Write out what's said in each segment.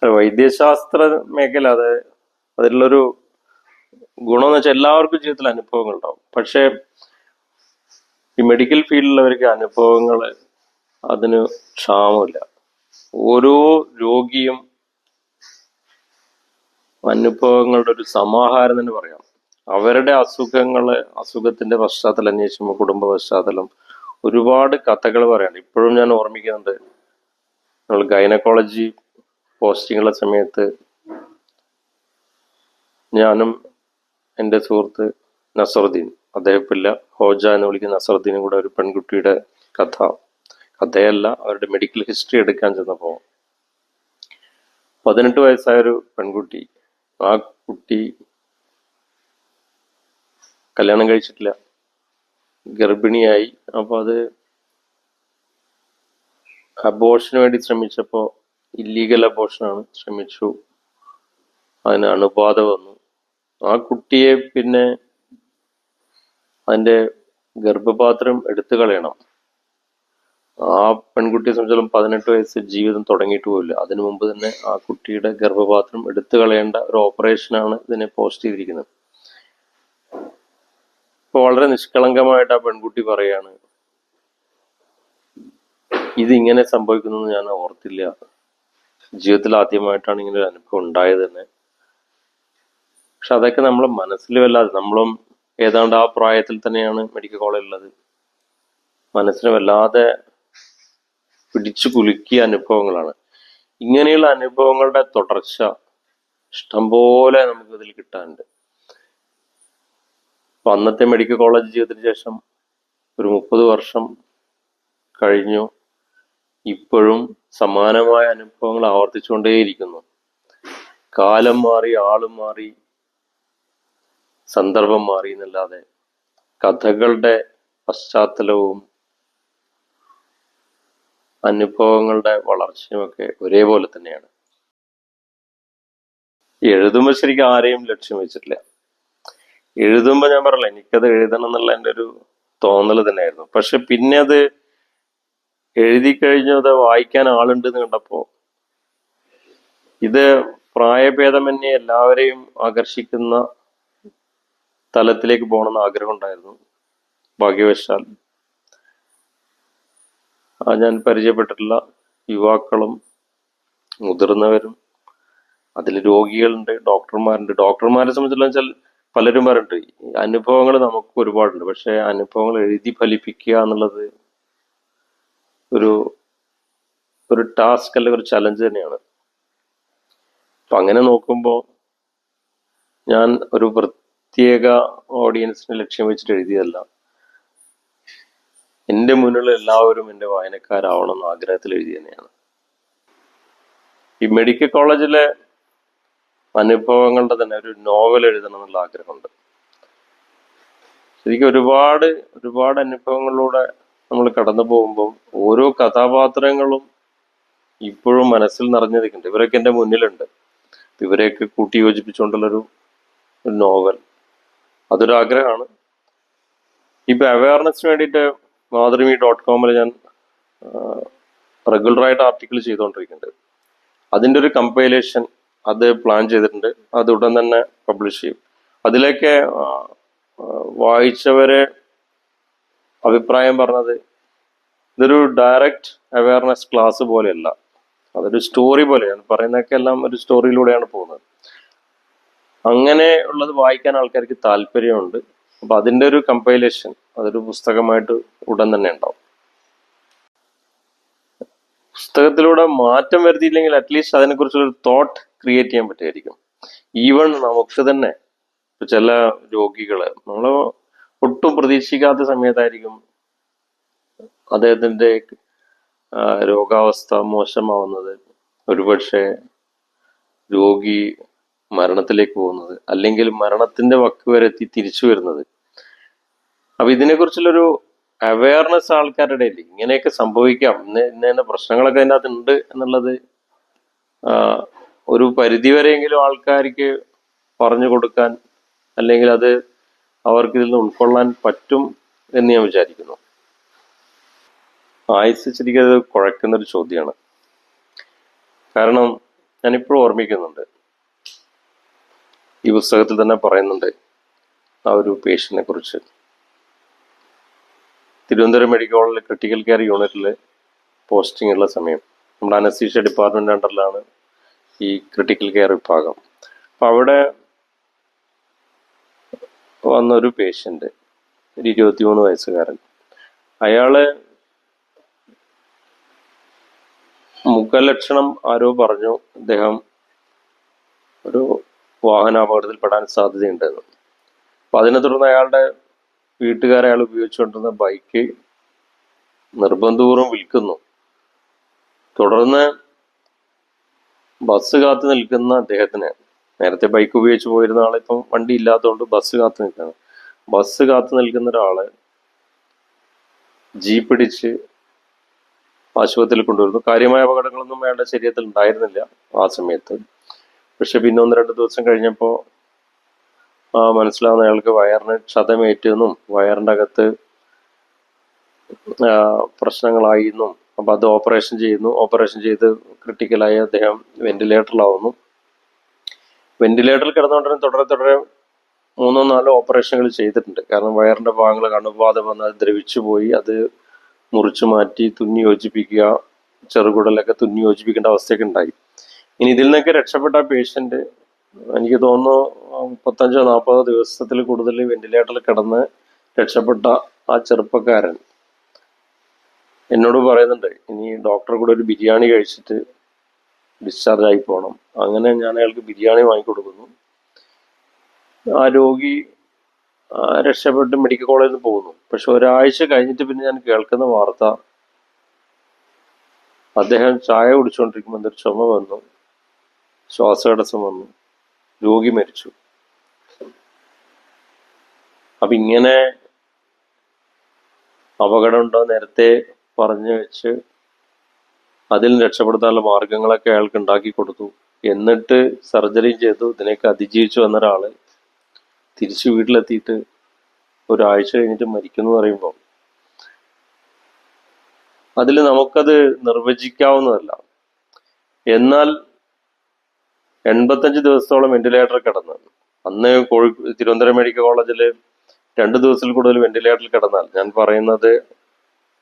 വൈദ്യശാസ്ത്ര മേഖല അതിലുള്ളൊരു ഗുണം എന്ന് വെച്ചാൽ എല്ലാവർക്കും ജീവിതത്തിൽ അനുഭവങ്ങൾ ഉണ്ടാവും. പക്ഷെ ഈ മെഡിക്കൽ ഫീൽഡിലുള്ളവർക്ക് അനുഭവങ്ങൾ അതിന് ക്ഷാമമില്ല. ഓരോ രോഗിയും അനുഭവങ്ങളുടെ ഒരു സമാഹാരം തന്നെ പറയാം. അവരുടെ അസുഖത്തിന്റെ പശ്ചാത്തലം അന്വേഷിക്കുമ്പോൾ കുടുംബ പശ്ചാത്തലം ഒരുപാട് കഥകൾ പറയാനുണ്ട്. ഇപ്പോഴും ഞാൻ ഓർമ്മിക്കുന്നുണ്ട്, നമ്മൾ ഗൈനക്കോളജി പോസ്റ്റിങ്ങുള്ള സമയത്ത് ഞാനും എൻ്റെ സുഹൃത്ത് നസറുദ്ദീൻ, അദ്ദേഹപ്പില്ല ഹോജ എന്ന് വിളിക്കുന്ന നസറുദ്ദീനും കൂടെ ഒരു പെൺകുട്ടിയുടെ കഥയല്ല, അവരുടെ മെഡിക്കൽ ഹിസ്റ്ററി എടുക്കാൻ ചെന്നപ്പോൾ 18 വയസ്സായൊരു പെൺകുട്ടി, ആ കുട്ടി കല്യാണം കഴിച്ചിട്ടില്ല, ഗർഭിണിയായി. അപ്പോൾ അത് അബോർഷന് വേണ്ടി ശ്രമിച്ചപ്പോൾ ഇല്ലീഗൽ അബോർഷനാണ്, ശ്രമിച്ചു, അതിന് അണുബാധ വന്നു. ആ കുട്ടിയെ പിന്നെ അതിൻ്റെ ഗർഭപാത്രം എടുത്തു കളയണം. ആ പെൺകുട്ടിയെ സംബന്ധിച്ചിടത്തോളം 18 വയസ്സ് ജീവിതം തുടങ്ങിയിട്ട് പോയില്ല. അതിനു മുമ്പ് തന്നെ ആ കുട്ടിയുടെ ഗർഭപാത്രം എടുത്തു കളയേണ്ട ഒരു ഓപ്പറേഷനാണ് ഇതിനെ പോസ്റ്റ് ചെയ്തിരിക്കുന്നത്. ഇപ്പൊ വളരെ നിഷ്കളങ്കമായിട്ട് ആ പെൺകുട്ടി പറയാണ്, ഇതിങ്ങനെ സംഭവിക്കുന്നത് ഞാൻ ഓർത്തില്ല, ജീവിതത്തിൽ ആദ്യമായിട്ടാണ് ഇങ്ങനെ ഒരു അനുഭവം ഉണ്ടായത് തന്നെ. പക്ഷെ അതൊക്കെ നമ്മളെ മനസ്സിൽ വല്ലാതെ, നമ്മളും ഏതാണ്ട് ആ പ്രായത്തിൽ തന്നെയാണ് മെഡിക്കൽ കോളേജിലുള്ളത്, മനസ്സിനെ വല്ലാതെ പിടിച്ചു കുലുക്കിയ അനുഭവങ്ങളാണ്. ഇങ്ങനെയുള്ള അനുഭവങ്ങളുടെ തുടർച്ച ഇഷ്ടംപോലെ നമുക്ക് ഇതിൽ കിട്ടാനുണ്ട്. അപ്പൊ അന്നത്തെ മെഡിക്കൽ കോളേജ് ജീവിതത്തിന് ശേഷം ഒരു 30 വർഷം കഴിഞ്ഞു, ഇപ്പോഴും സമാനമായ അനുഭവങ്ങൾ ആവർത്തിച്ചുകൊണ്ടേയിരിക്കുന്നു. കാലം മാറി, ആളും മാറി, സന്ദർഭം മാറി എന്നല്ലാതെ കഥകളുടെ പശ്ചാത്തലവും അനുഭവങ്ങളുടെ വളർച്ചയുമൊക്കെ ഒരേപോലെ തന്നെയാണ്. എഴുതുമ്പോൾ ശരിക്കും ആരെയും ലക്ഷ്യം വെച്ചിട്ടില്ല. എഴുതുമ്പോൾ ഞാൻ പറഞ്ഞില്ല, എനിക്കത് എഴുതണം എന്നുള്ള എൻ്റെ ഒരു തോന്നൽ തന്നെയായിരുന്നു. പക്ഷെ പിന്നെ അത് എഴുതി കഴിഞ്ഞു, അത് വായിക്കാൻ ആളുണ്ട് എന്ന് കണ്ടപ്പോ, ഇത് പ്രായഭേദമന്യേ എല്ലാവരെയും ആകർഷിക്കുന്ന തലത്തിലേക്ക് പോകണമെന്ന് ആഗ്രഹം ഉണ്ടായിരുന്നു. ഭാഗ്യവശാൽ ഞാൻ പരിചയപ്പെട്ടിട്ടുള്ള യുവാക്കളും മുതിർന്നവരും, അതിൽ രോഗികളുണ്ട്, ഡോക്ടർമാരുണ്ട്. ഡോക്ടർമാരെ സംബന്ധിച്ചുള്ള വെച്ചാൽ പലരും പറഞ്ഞിട്ട് അനുഭവങ്ങൾ നമുക്ക് ഒരുപാടുണ്ട്, പക്ഷെ അനുഭവങ്ങൾ എഴുതി ഫലിപ്പിക്കുക എന്നുള്ളത് ഒരു ടാസ്ക് അല്ലെങ്കിൽ ഒരു ചലഞ്ച് തന്നെയാണ്. അപ്പൊ അങ്ങനെ നോക്കുമ്പോൾ ഞാൻ ഒരു പ്രത്യേക ഓഡിയൻസിനെ ലക്ഷ്യം വെച്ചിട്ട് എഴുതിയതല്ല. എൻ്റെ മുന്നിലുള്ള എല്ലാവരും എൻ്റെ വായനക്കാരാവണം എന്ന ആഗ്രഹത്തിൽ എഴുതി തന്നെയാണ്. ഈ മെഡിക്കൽ കോളേജിലെ അനുഭവങ്ങളുടെ തന്നെ ഒരു നോവൽ എഴുതണം എന്നുള്ള ആഗ്രഹമുണ്ട്. ശരിക്കും ഒരുപാട് അനുഭവങ്ങളിലൂടെ നമ്മൾ കടന്നു പോകുമ്പോൾ ഓരോ കഥാപാത്രങ്ങളും ഇപ്പോഴും മനസ്സിൽ നിറഞ്ഞു നിൽക്കുന്നുണ്ട്. ഇവരൊക്കെ എൻ്റെ മുന്നിലുണ്ട്. ഇവരെയൊക്കെ കൂട്ടി യോജിപ്പിച്ചുകൊണ്ടുള്ളൊരു നോവൽ, അതൊരു ആഗ്രഹമാണ്. ഇപ്പൊ അവയർനെസ്സിന് വേണ്ടിയിട്ട് മാതൃഭൂമി.com ഞാൻ റെഗുലറായിട്ട് ആർട്ടിക്കിൾ ചെയ്തുകൊണ്ടിരിക്കുന്നുണ്ട്. അതിൻ്റെ ഒരു കമ്പൈലേഷൻ അത് പ്ലാൻ ചെയ്തിട്ടുണ്ട്. അത് ഉടൻ തന്നെ പബ്ലിഷ് ചെയ്യും. അതിലേക്ക് വായിച്ചവരെ അഭിപ്രായം പറഞ്ഞത്, ഇതൊരു ഡയറക്റ്റ് അവയർനെസ് ക്ലാസ് പോലെയല്ല, അതൊരു സ്റ്റോറി പോലെയാണ്. പറയുന്നതൊക്കെ എല്ലാം ഒരു സ്റ്റോറിയിലൂടെയാണ് പോകുന്നത്. അങ്ങനെ ഉള്ളത് വായിക്കാൻ ആൾക്കാർക്ക് താല്പര്യമുണ്ട്. അപ്പൊ അതിൻ്റെ ഒരു കമ്പൈലേഷൻ, അതൊരു പുസ്തകമായിട്ട് ഉടൻ തന്നെ ഉണ്ടാവും. പുസ്തകത്തിലൂടെ മാറ്റം വരുത്തിയില്ലെങ്കിൽ അറ്റ്ലീസ്റ്റ് അതിനെക്കുറിച്ചൊരു തോട്ട് ക്രിയേറ്റ് ചെയ്യാൻ പറ്റുമായിരിക്കും. ഈവൺ നമുക്ക് തന്നെ ചില രോഗികള് നമ്മൾ ഒട്ടും പ്രതീക്ഷിക്കാത്ത സമയത്തായിരിക്കും അദ്ദേഹത്തിന്റെ രോഗാവസ്ഥ മോശമാവുന്നത്, ഒരുപക്ഷെ രോഗി മരണത്തിലേക്ക് പോകുന്നത്, അല്ലെങ്കിൽ മരണത്തിന്റെ വക്ക് വരെ എത്തി തിരിച്ചു വരുന്നത്. അപ്പൊ ഇതിനെക്കുറിച്ചുള്ളൊരു അവയർനെസ് ആൾക്കാരുടെ ഇടയിൽ ഇങ്ങനെയൊക്കെ സംഭവിക്കാം, ഇന്ന പ്രശ്നങ്ങളൊക്കെ അതിൻ്റെ അകത്തുണ്ട് എന്നുള്ളത് ഒരു പരിധിവരെയെങ്കിലും ആൾക്കാർക്ക് പറഞ്ഞു കൊടുക്കാൻ, അല്ലെങ്കിൽ അത് അവർക്ക് ഇതിൽ നിന്ന് ഉൾക്കൊള്ളാൻ പറ്റും എന്ന് ഞാൻ വിചാരിക്കുന്നു. ആയുസ് ശരിക്കും അത് കുഴക്കുന്നൊരു ചോദ്യമാണ്. കാരണം ഞാനിപ്പോഴും ഓർമ്മിക്കുന്നുണ്ട്. ഈ പുസ്തകത്തിൽ തന്നെ പറയുന്നുണ്ട് ആ ഒരു പേഷ്യന്റിനെ കുറിച്ച്. തിരുവനന്തപുരം മെഡിക്കൽ കോളേജിലെ ക്രിട്ടിക്കൽ കെയർ യൂണിറ്റിൽ പോസ്റ്റിംഗ് ഉള്ള സമയം നമ്മുടെ അനസ്തീഷ്യ ഡിപ്പാർട്ട്മെന്റ് അണ്ടറിലാണ് ഈ ക്രിട്ടിക്കൽ കെയർ വിഭാഗം. അപ്പം അവിടെ വന്നൊരു പേഷ്യന്റ്, ഒരു 23 വയസ്സുകാരൻ. അയാള് മുഖലക്ഷണം ആരോ പറഞ്ഞു അദ്ദേഹം ഒരു വാഹനാപകടത്തിൽപ്പെടാൻ സാധ്യതയുണ്ടെന്ന്. അപ്പൊ അതിനെ തുടർന്ന് അയാളുടെ വീട്ടുകാരെ അയാൾ ഉപയോഗിച്ചുകൊണ്ടിരുന്ന ബൈക്ക് നിർബന്ധപൂർവ്വം വിൽക്കുന്നു. തുടർന്ന് ബസ് കാത്തു നിൽക്കുന്ന അദ്ദേഹത്തിന്, നേരത്തെ ബൈക്ക് ഉപയോഗിച്ച് പോയിരുന്ന ആളെ ഇപ്പം വണ്ടി ഇല്ലാത്തതുകൊണ്ട് ബസ് കാത്തു നിൽക്കുകയാണ്. ബസ് കാത്തു നിൽക്കുന്ന ഒരാളെ ജീപ്പ് ഇടിച്ച് ആശുപത്രിയിൽ കൊണ്ടുവരുന്നു. കാര്യമായ അപകടങ്ങളൊന്നും അയാളുടെ ശരീരത്തിൽ ഉണ്ടായിരുന്നില്ല ആ സമയത്ത്. പക്ഷെ പിന്നെ 1-2 ദിവസം കഴിഞ്ഞപ്പോൾ മനസ്സിലാവുന്ന അയാൾക്ക് വയറിന് ക്ഷതമേറ്റെന്നും വയറിൻ്റെ അകത്ത് പ്രശ്നങ്ങളായി എന്നും. അപ്പം അത് ഓപ്പറേഷൻ ചെയ്യുന്നു. ഓപ്പറേഷൻ ചെയ്ത് ക്രിട്ടിക്കലായി അദ്ദേഹം വെന്റിലേറ്ററിലാവുന്നു. വെന്റിലേറ്ററിൽ കിടന്നുകൊണ്ടിരുന്ന തുടരെ 3-4 ഓപ്പറേഷനുകൾ ചെയ്തിട്ടുണ്ട്. കാരണം വയറിൻ്റെ ഭാഗങ്ങൾ അണുബാധ വന്ന് അത് ദ്രവിച്ചു പോയി. അത് മുറിച്ചു മാറ്റി തുന്നി യോജിപ്പിക്കുക, ചെറുകുടലൊക്കെ തുന്നി യോജിപ്പിക്കേണ്ട അവസ്ഥയൊക്കെ ഉണ്ടായി. ഇനി ഇതിൽ നിന്നൊക്കെ രക്ഷപ്പെട്ട പേഷ്യന്റ്, എനിക്ക് തോന്നുന്നു 35-40 ദിവസത്തിൽ കൂടുതൽ വെന്റിലേറ്ററിൽ കിടന്ന് രക്ഷപ്പെട്ട ആ ചെറുപ്പക്കാരൻ എന്നോട് പറയുന്നുണ്ട്, ഇനി ഡോക്ടറെ കൂടെ ഒരു ബിരിയാണി കഴിച്ചിട്ട് ഡിസ്ചാർജ് ആയി പോകണം. അങ്ങനെ ഞാൻ അയാൾക്ക് ബിരിയാണി വാങ്ങിക്കൊടുക്കുന്നു. ആ രോഗി രക്ഷപ്പെട്ട് മെഡിക്കൽ കോളേജിൽ നിന്ന് പോകുന്നു. പക്ഷെ ഒരാഴ്ച കഴിഞ്ഞിട്ട് പിന്നെ ഞാൻ കേൾക്കുന്ന വാർത്ത, അദ്ദേഹം ചായ കുടിച്ചുകൊണ്ടിരിക്കുമ്പോൾ എന്തൊരു ചുമ വന്നു, ശ്വാസതടസ്സം വന്നു, രോഗി മരിച്ചു. അപ്പൊ ഇങ്ങനെ അപകടം ഉണ്ടോ നേരത്തെ പറഞ്ഞു വെച്ച് അതിൽ രക്ഷപ്പെടുത്താനുള്ള മാർഗങ്ങളൊക്കെ അയാൾക്ക് ഉണ്ടാക്കി കൊടുത്തു. എന്നിട്ട് സർജറി ചെയ്തു. ഇതിനൊക്കെ അതിജീവിച്ചു വന്ന ഒരാള് തിരിച്ചു വീട്ടിലെത്തിയിട്ട് ഒരാഴ്ച കഴിഞ്ഞിട്ട് മരിക്കുന്നു പറയുമ്പോൾ അതിൽ നമുക്കത് നിർവചിക്കാവുന്നതല്ല. എന്നാൽ 85 ദിവസത്തോളം വെന്റിലേറ്ററിൽ കിടന്ന്, അന്ന് തിരുവനന്തപുരം മെഡിക്കൽ കോളേജിൽ 2 ദിവസത്തിൽ കൂടുതൽ വെന്റിലേറ്ററിൽ കിടന്നാൽ, ഞാൻ പറയുന്നത്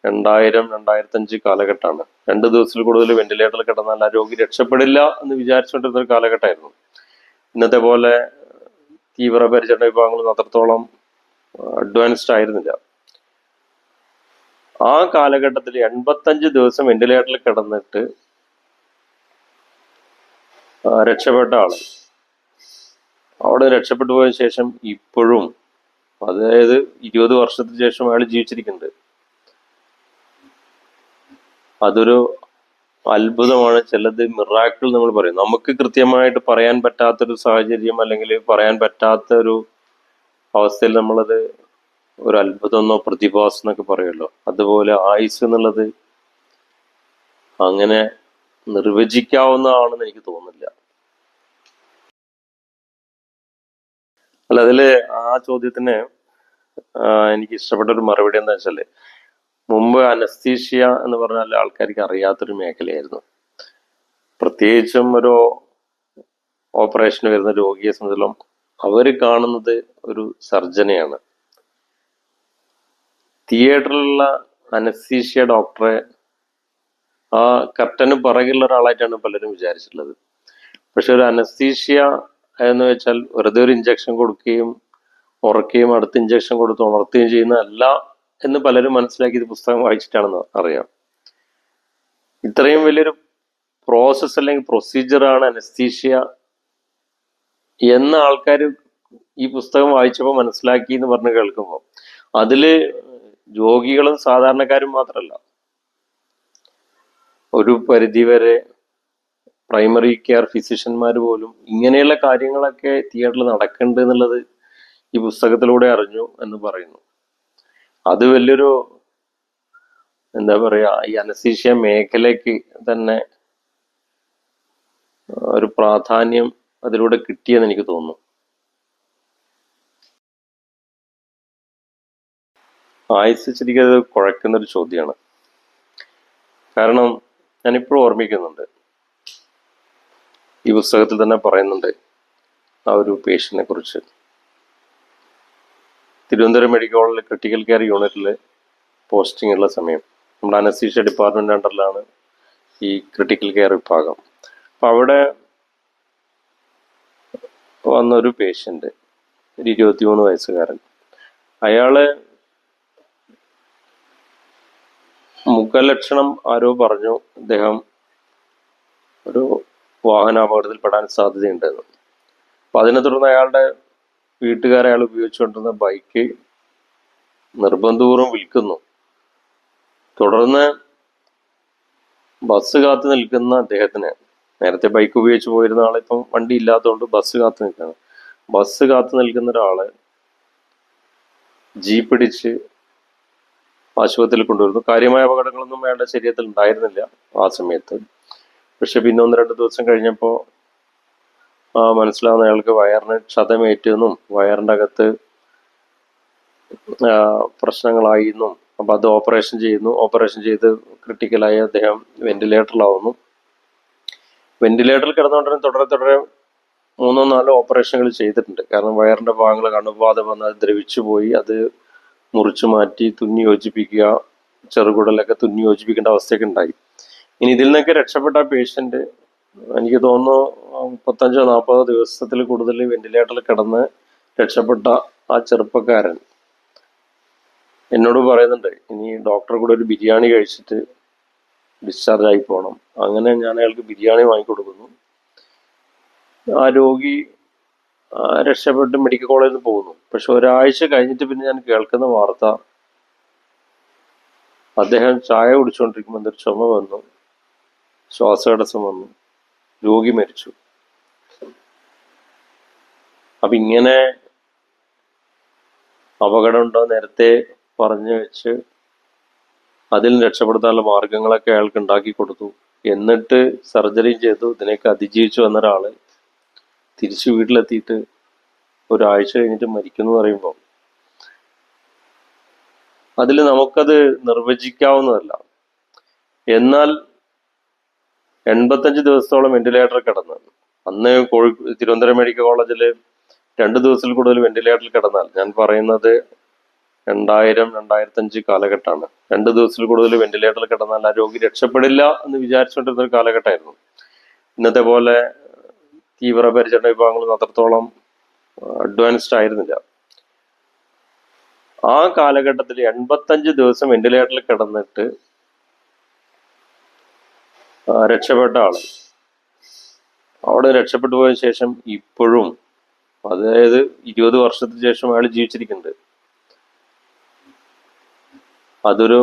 2000-2005 കാലഘട്ടമാണ്. 2 ദിവസത്തിൽ കൂടുതൽ വെന്റിലേറ്ററിൽ കിടന്നാൽ ആ രോഗി രക്ഷപ്പെടില്ല എന്ന് വിചാരിച്ചുകൊണ്ടിരുന്ന ഒരു കാലഘട്ടമായിരുന്നു. ഇന്നത്തെ പോലെ തീവ്രപരിചരണ വിഭാഗങ്ങൾ അത്രത്തോളം അഡ്വാൻസ്ഡ് ആയിരുന്നില്ല. ആ കാലഘട്ടത്തിൽ 85 ദിവസം വെന്റിലേറ്ററിൽ കിടന്നിട്ട് രക്ഷപ്പെട്ട ആള് അവിടെ രക്ഷപ്പെട്ടു പോയ ശേഷം ഇപ്പോഴും, അതായത് 20 വർഷത്തിന് ശേഷം അയാൾ ജീവിച്ചിരിക്കുന്നുണ്ട്. അതൊരു അത്ഭുതമാണ്. ചിലത് മിറാക്കിൾ നമ്മൾ പറയും. നമുക്ക് കൃത്യമായിട്ട് പറയാൻ പറ്റാത്തൊരു സാഹചര്യം അല്ലെങ്കിൽ പറയാൻ പറ്റാത്ത ഒരു അവസ്ഥയിൽ നമ്മളത് ഒരു അത്ഭുതം എന്നോ പ്രതിഭാസം എന്നൊക്കെ പറയുമല്ലോ, അതുപോലെ ആയുസ് എന്നുള്ളത് അങ്ങനെ നിർവചിക്കാവുന്നതാണെന്ന് എനിക്ക് തോന്നുന്നില്ല. അല്ല, അതില് ആ ചോദ്യത്തിന് എനിക്ക് ഇഷ്ടപ്പെട്ട ഒരു മറുപടി എന്താ വെച്ചാല്, മുമ്പ് അനസ്തീഷ്യ എന്ന് പറഞ്ഞാൽ ആൾക്കാർക്ക് അറിയാത്തൊരു മേഖലയായിരുന്നു. പ്രത്യേകിച്ചും ഒരു ഓപ്പറേഷന് വരുന്ന രോഗിയെ സംബന്ധിച്ചിടത്തോളം അവര് കാണുന്നത് ഒരു സർജനെയാണ്. തിയേറ്ററിലുള്ള അനസ്തീഷ്യ ഡോക്ടറെ ആ കർട്ടന് പിറകിലുള്ള ഒരാളായിട്ടാണ് പലരും വിചാരിച്ചിട്ടുള്ളത്. പക്ഷെ ഒരു അനസ്തീഷ്യ എന്ന് വെച്ചാൽ വെറുതെ ഒരു ഇഞ്ചക്ഷൻ കൊടുക്കുകയും ഉറക്കുകയും അടുത്ത ഇഞ്ചക്ഷൻ കൊടുത്ത് ഉണർത്തുകയും ചെയ്യുന്നതല്ല എന്ന് പലരും മനസ്സിലാക്കി ഇത് പുസ്തകം വായിച്ചിട്ടാണെന്ന് അറിയാം. ഇത്രയും വലിയൊരു പ്രോസസ് അല്ലെങ്കിൽ പ്രൊസീജിയറാണ് അനസ്തീഷ്യ എന്ന ആൾക്കാർ ഈ പുസ്തകം വായിച്ചപ്പോൾ മനസ്സിലാക്കി എന്ന് പറഞ്ഞ് കേൾക്കുമ്പോൾ അതില് രോഗികളും സാധാരണക്കാരും മാത്രമല്ല, ഒരു പരിധിവരെ പ്രൈമറി കെയർ ഫിസിഷ്യന്മാർ പോലും ഇങ്ങനെയുള്ള കാര്യങ്ങളൊക്കെ തിയേറ്ററിൽ നടക്കുന്നുണ്ട് എന്നുള്ളത് ഈ പുസ്തകത്തിലൂടെ അറിഞ്ഞു എന്ന് പറയുന്നു. അത് വലിയൊരു എന്താ പറയാ, ഈ അനസ്തീഷ്യ മേഖലയ്ക്ക് തന്നെ ഒരു പ്രാധാന്യം അതിലൂടെ കിട്ടിയെന്ന് എനിക്ക് തോന്നുന്നു. ആയുസ് ശരിക്കും അത് കുഴക്കുന്നൊരു ചോദ്യമാണ്. കാരണം ഞാനിപ്പോഴും ഓർമ്മിക്കുന്നുണ്ട്, ഈ പുസ്തകത്തിൽ തന്നെ പറയുന്നുണ്ട് ആ ഒരു പേഷ്യന്റിനെ കുറിച്ച്. തിരുവനന്തപുരം മെഡിക്കൽ കോളേജിലെ ക്രിട്ടിക്കൽ കെയർ യൂണിറ്റിൽ പോസ്റ്റിംഗ് ഉള്ള സമയം നമ്മുടെ അനസ്തീഷ്യ ഡിപ്പാർട്ട്മെന്റ് അണ്ടറിലാണ് ഈ ക്രിട്ടിക്കൽ കെയർ വിഭാഗം. അപ്പം അവിടെ വന്നൊരു പേഷ്യന്റ്, ഒരു 23 വയസ്സുകാരൻ. അയാള് മുഖലക്ഷണം ആരോ പറഞ്ഞു അദ്ദേഹം ഒരു വാഹനാപകടത്തിൽ പെടാൻ സാധ്യതയുണ്ടെന്ന്. അപ്പൊ അതിനെ തുടർന്ന് അയാളുടെ വീട്ടുകാരെ അയാൾ ഉപയോഗിച്ചുകൊണ്ടിരുന്ന ബൈക്ക് നിർബന്ധപൂർവ്വം വിൽക്കുന്നു. തുടർന്ന് ബസ് കാത്തു നിൽക്കുന്ന അദ്ദേഹത്തിന്, നേരത്തെ ബൈക്ക് ഉപയോഗിച്ച് പോയിരുന്ന ആളെ ഇപ്പം വണ്ടി ഇല്ലാത്തതുകൊണ്ട് ബസ് കാത്തു നിൽക്കുകയാണ്. ബസ് കാത്തു നിൽക്കുന്ന ഒരാള് ജീപ്പ് ഇടിച്ച് ആശുപത്രിയിൽ കൊണ്ടുവരുന്നു. കാര്യമായ അപകടങ്ങളൊന്നും അയാളുടെ ശരീരത്തിൽ ഉണ്ടായിരുന്നില്ല ആ സമയത്ത്. പക്ഷെ പിന്നെ 1-2 ദിവസം കഴിഞ്ഞപ്പോൾ മനസ്സിലാവുന്ന അയാൾക്ക് വയറിന് ക്ഷതമേറ്റെന്നും വയറിൻ്റെ അകത്ത് പ്രശ്നങ്ങളായി എന്നും. അപ്പം അത് ഓപ്പറേഷൻ ചെയ്യുന്നു. ഓപ്പറേഷൻ ചെയ്ത് ക്രിട്ടിക്കലായി അദ്ദേഹം വെന്റിലേറ്ററിലാവുന്നു. വെന്റിലേറ്ററിൽ കിടന്നുകൊണ്ടിരുന്ന തുടരെ 3-4 ഓപ്പറേഷനുകൾ ചെയ്തിട്ടുണ്ട്. കാരണം വയറിന്റെ ഭാഗങ്ങൾ അണുബാധ വന്ന് അത് ദ്രവിച്ചു പോയി. അത് മുറിച്ചു മാറ്റി തുന്നി യോജിപ്പിക്കുക, ചെറുകുടലൊക്കെ തുന്നി യോജിപ്പിക്കേണ്ട അവസ്ഥയൊക്കെ ഉണ്ടായി. ഇനി ഇതിൽ നിന്നൊക്കെ രക്ഷപ്പെട്ട പേഷ്യന്റ്, എനിക്ക് തോന്നുന്നു 35-40 ദിവസത്തിൽ കൂടുതൽ വെന്റിലേറ്ററിൽ കിടന്ന് രക്ഷപ്പെട്ട ആ ചെറുപ്പക്കാരൻ എന്നോട് പറയുന്നുണ്ട്, ഇനി ഡോക്ടറെ കൂടെ ഒരു ബിരിയാണി കഴിച്ചിട്ട് ഡിസ്ചാർജ് ആയി പോകണം. അങ്ങനെ ഞാൻ അയാൾക്ക് ബിരിയാണി വാങ്ങിക്കൊടുക്കുന്നു. ആ രോഗി രക്ഷപ്പെട്ട് മെഡിക്കൽ കോളേജിൽ നിന്ന് പോകുന്നു. പക്ഷെ ഒരാഴ്ച കഴിഞ്ഞിട്ട് പിന്നെ ഞാൻ കേൾക്കുന്ന വാർത്ത, അദ്ദേഹം ചായ കുടിച്ചുകൊണ്ടിരിക്കുമ്പോൾ എന്തൊരു ചുമ വന്നു, ശ്വാസതടസ്സം വന്നു, രോഗി മരിച്ചു. അപ്പൊ ഇങ്ങനെ അപകടം ഉണ്ടോ നേരത്തെ പറഞ്ഞു വെച്ച് അതിൽ രക്ഷപ്പെടുത്താനുള്ള മാർഗങ്ങളൊക്കെ അയാൾക്ക് ഉണ്ടാക്കി കൊടുത്തു. എന്നിട്ട് സർജറി ചെയ്തു. ഇതിനൊക്കെ അതിജീവിച്ചു വന്ന ഒരാള് തിരിച്ചു വീട്ടിലെത്തിയിട്ട് ഒരാഴ്ച കഴിഞ്ഞിട്ട് മരിക്കുന്നു പറയുമ്പോൾ അതിൽ നമുക്കത് നിർവചിക്കാവുന്നതല്ല. എന്നാൽ 85 ദിവസത്തോളം വെന്റിലേറ്ററിൽ കിടന്ന്, അന്ന് തിരുവനന്തപുരം മെഡിക്കൽ കോളേജിൽ 2 ദിവസത്തിൽ കൂടുതൽ വെന്റിലേറ്ററിൽ കിടന്നാൽ, ഞാൻ പറയുന്നത് 2000-2005 കാലഘട്ടമാണ്. 2 ദിവസത്തിൽ കൂടുതൽ വെന്റിലേറ്ററിൽ കിടന്നാൽ ആ രോഗി രക്ഷപ്പെടില്ല എന്ന് വിചാരിച്ചുകൊണ്ടിരുന്ന ഒരു കാലഘട്ടമായിരുന്നു. ഇന്നത്തെ പോലെ തീവ്രപരിചരണ വിഭാഗങ്ങൾ അത്രത്തോളം അഡ്വാൻസ്ഡ് ആയിരുന്നില്ല. ആ കാലഘട്ടത്തിൽ 85 ദിവസം വെന്റിലേറ്ററിൽ കിടന്നിട്ട് രക്ഷപ്പെട്ട ആള് അവിടെ രക്ഷപ്പെട്ടു പോയ ശേഷം ഇപ്പോഴും, അതായത് 20 വർഷത്തിന് ശേഷം അയാൾ ജീവിച്ചിരിക്കുന്നുണ്ട്. അതൊരു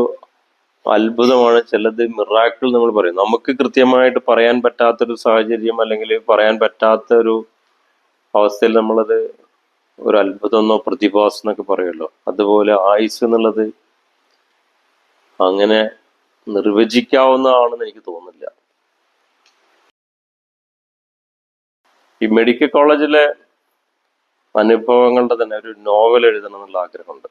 അത്ഭുതമാണ്. ചിലത് മിറാക്കിൾ നമ്മൾ പറയും. നമുക്ക് കൃത്യമായിട്ട് പറയാൻ പറ്റാത്തൊരു സാഹചര്യം അല്ലെങ്കിൽ പറയാൻ പറ്റാത്ത ഒരു അവസ്ഥയിൽ നമ്മളത് ഒരു അത്ഭുതമെന്നോ പ്രതിഭാസം എന്നൊക്കെ പറയുമല്ലോ, അതുപോലെ ആയുസ് എന്നുള്ളത് അങ്ങനെ നിർവചിക്കാവുന്നതാണെന്ന് എനിക്ക് തോന്നുന്നില്ല. ഈ മെഡിക്കൽ കോളേജിലെ അനുഭവങ്ങളുടെ തന്നെ ഒരു നോവൽ എഴുതണം എന്നുള്ള ആഗ്രഹമുണ്ട്.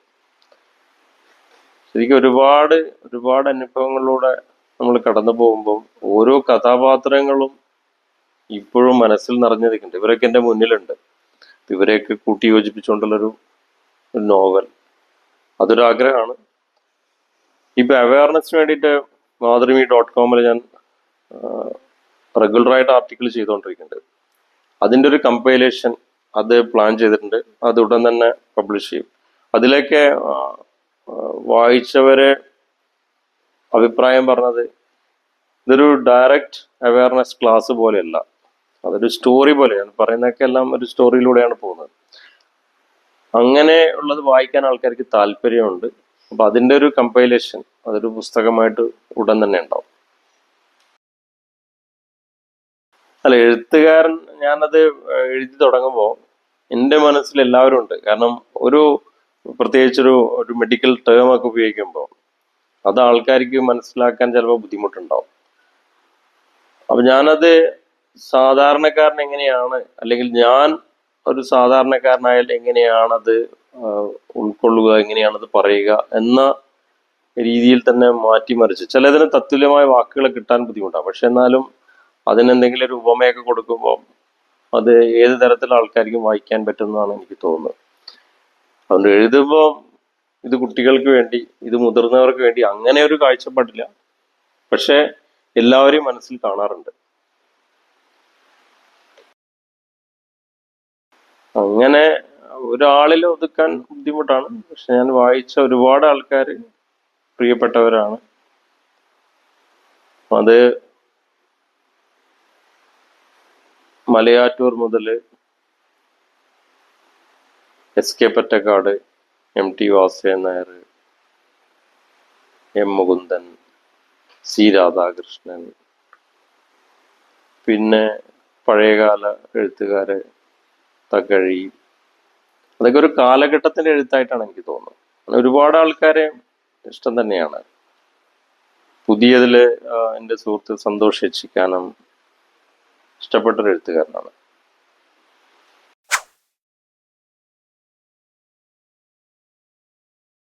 ശരിക്കും ഒരുപാട് അനുഭവങ്ങളിലൂടെ നമ്മൾ കടന്നു പോകുമ്പോൾ ഓരോ കഥാപാത്രങ്ങളും ഇപ്പോഴും മനസ്സിൽ നിറഞ്ഞിരിക്കുന്നുണ്ട്. ഇവരൊക്കെ എൻ്റെ മുന്നിലുണ്ട്. ഇവരെയൊക്കെ കൂട്ടി യോജിപ്പിച്ചുകൊണ്ടുള്ളൊരു നോവൽ, അതൊരു ആഗ്രഹമാണ്. ഇപ്പൊ അവയർനെസ്സിന് വേണ്ടിയിട്ട് മാതൃഭൂമി.com ഞാൻ റെഗുലറായിട്ട് ആർട്ടിക്കിൾ ചെയ്തുകൊണ്ടിരിക്കുന്നുണ്ട്. അതിൻ്റെ ഒരു കമ്പൈലേഷൻ അത് പ്ലാൻ ചെയ്തിട്ടുണ്ട്. അത് ഉടൻ തന്നെ പബ്ലിഷ് ചെയ്യും. അതിലേക്ക് വായിച്ചവരെ അഭിപ്രായം പറഞ്ഞത്, ഇതൊരു ഡയറക്റ്റ് അവയർനെസ് ക്ലാസ് പോലെയല്ല, അതൊരു സ്റ്റോറി പോലെയാണ്. പറയുന്നതൊക്കെ എല്ലാം ഒരു സ്റ്റോറിയിലൂടെയാണ് പോകുന്നത്. അങ്ങനെ ഉള്ളത് വായിക്കാൻ ആൾക്കാർക്ക് താല്പര്യമുണ്ട്. അപ്പൊ അതിൻ്റെ ഒരു കമ്പൈലേഷൻ, അതൊരു പുസ്തകമായിട്ട് ഉടൻ തന്നെ ഉണ്ടാവും. അല്ല, എഴുത്തുകാരൻ, ഞാനത് എഴുതി തുടങ്ങുമ്പോൾ എൻ്റെ മനസ്സിൽ എല്ലാവരും ഉണ്ട്. കാരണം പ്രത്യേകിച്ചൊരു മെഡിക്കൽ ടേം ഒക്കെ ഉപയോഗിക്കുമ്പോൾ അത് ആൾക്കാർക്ക് മനസ്സിലാക്കാൻ ചിലപ്പോൾ ബുദ്ധിമുട്ടുണ്ടാവും. അപ്പൊ ഞാനത് സാധാരണക്കാരൻ എങ്ങനെയാണ്, അല്ലെങ്കിൽ ഞാൻ ഒരു സാധാരണക്കാരനായാൽ എങ്ങനെയാണത് ഉൾക്കൊള്ളുക, എങ്ങനെയാണത് പറയുക എന്ന രീതിയിൽ തന്നെ മാറ്റിമറിച്ച്, ചിലതിന് തത്തുല്യമായ വാക്കുകൾ കിട്ടാൻ ബുദ്ധിമുട്ടാണ്. പക്ഷെ എന്നാലും അതിനെന്തെങ്കിലും ഒരു ഉപമയൊക്കെ കൊടുക്കുമ്പോൾ അത് ഏത് തരത്തിലുള്ള ആൾക്കാർക്കും വായിക്കാൻ പറ്റുന്നതാണ് എനിക്ക് തോന്നുന്നത്. അതുകൊണ്ട് എഴുതുമ്പോൾ ഇത് കുട്ടികൾക്ക് വേണ്ടി, ഇത് മുതിർന്നവർക്ക് വേണ്ടി അങ്ങനെ ഒരു കാഴ്ചപ്പാടില്ല. പക്ഷെ എല്ലാവരെയും മനസ്സിൽ കാണാറുണ്ട്. അങ്ങനെ ഒരാളിൽ ഒതുക്കാൻ ബുദ്ധിമുട്ടാണ്. പക്ഷെ ഞാൻ വായിച്ച ഒരുപാട് ആൾക്കാർ പ്രിയപ്പെട്ടവരാണ്. അത് മലയാറ്റൂർ മുതൽ എസ്.കെ. പൊറ്റക്കാട്, എം.ടി. വാസുദേവൻ നായർ, എം. മുകുന്ദൻ, സി. രാധാകൃഷ്ണൻ, പിന്നെ പഴയകാല എഴുത്തുകാര് തകഴി, അതൊക്കെ ഒരു കാലഘട്ടത്തിന്റെ എഴുത്തായിട്ടാണ് എനിക്ക് തോന്നുന്നത്. അങ്ങനെ ഒരുപാട് ആൾക്കാരെ ഇഷ്ടം തന്നെയാണ്. പുതിയതില് എൻ്റെ സുഹൃത്ത് സന്തോഷ് ഏച്ചിക്കാനം ഇഷ്ടപ്പെട്ടൊരു എഴുത്തുകാരനാണ്.